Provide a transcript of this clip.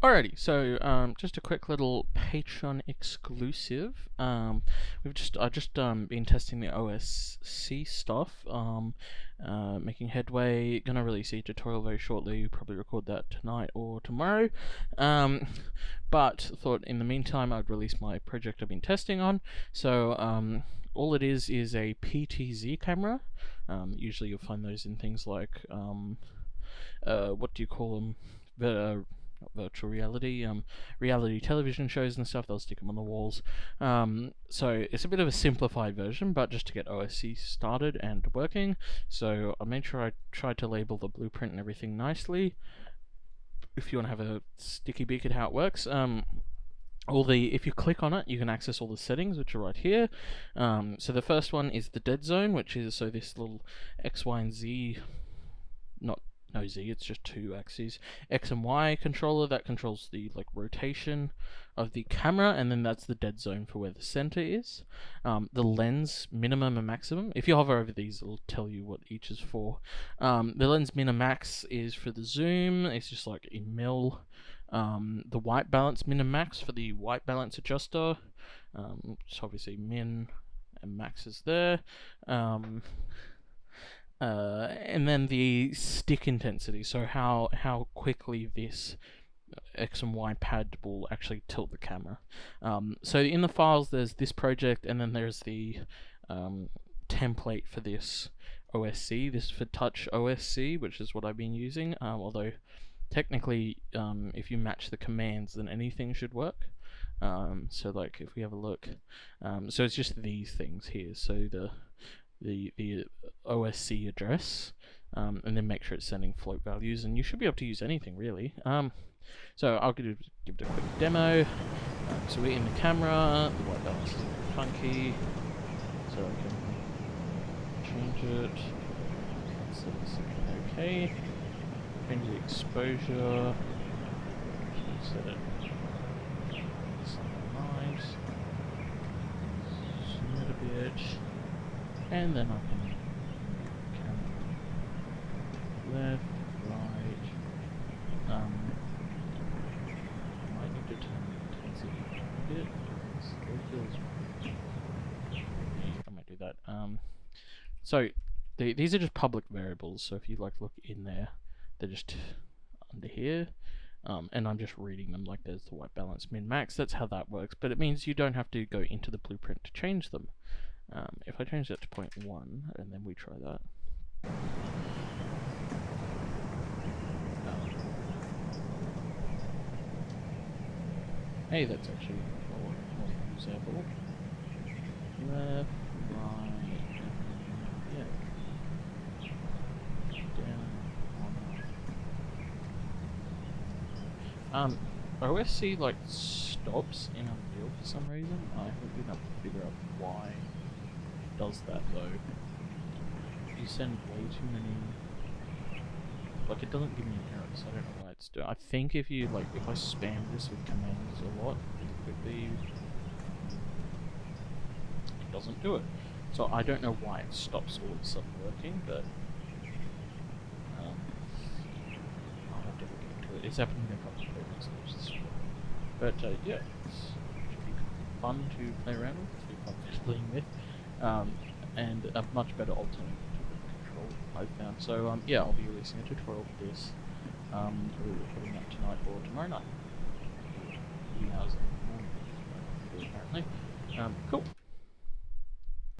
Alrighty, so just a quick little Patreon exclusive. I've just been testing the OSC stuff, making headway. Gonna release a tutorial very shortly. Probably record that tonight or tomorrow. But thought in the meantime I'd release my project I've been testing on. So all it is a PTZ camera. Usually you'll find those in things like what do you call them? Not virtual reality, reality television shows and stuff. They'll stick them on the walls. So it's a bit of a simplified version, but just to get OSC started and working. So I made sure I tried to label the blueprint and everything nicely. If you want to have a sticky beak at how it works, if you click on it, you can access all the settings, which are right here. So the first one is the dead zone, which is this little X, Y, and Z, no Z, it's just two axes, X and Y controller that controls the rotation of the camera, and then that's the dead zone for where the center is. The lens minimum and maximum, if you hover over these, it'll tell you what each is for. The lens min and max is for the zoom, it's just like in mil. The white balance min and max for the white balance adjuster, so obviously min and max is there. And then the stick intensity, so how quickly this X and Y pad will actually tilt the camera. So in the files there's this project, and then there's the template for this OSC, this for touch OSC, which is what I've been using, although technically if you match the commands then anything should work. So like if we have a look, so it's just these things here, so the OSC address, and then make sure it's sending float values, and you should be able to use anything really. So I'll give it a quick demo. So we're in the camera, the white balance is a bit funky, so I can change it, set this okay, change the exposure, set it something nice, zoom it a bit, and then I can left, right. I might need to turn the intensity a bit. I might do that. So these are just public variables. So if you look in there, they're just under here. And I'm just reading them, like there's the white balance min max. That's how that works. But it means you don't have to go into the blueprint to change them. If I change that to 0.1, and then we try that. Hey, that's actually more usable. Left, right, yeah. Down, OSC stops in Unreal for some reason. I haven't been able to figure out why it does that though. You send way too many. It doesn't give me an error, so I don't know why it's doing. I think if you if I spam this with commands a lot, it doesn't do it. So I don't know why it stops all of a sudden working, but I'll have to look into it. It's happening in a couple of programs, but yeah, it should be fun to play around with, to be fun fiddling with, and a much better alternative I've found. So yeah, I'll be releasing a tutorial for this. Probably recording that tonight or tomorrow night. 3 hours in the morning, apparently. Cool.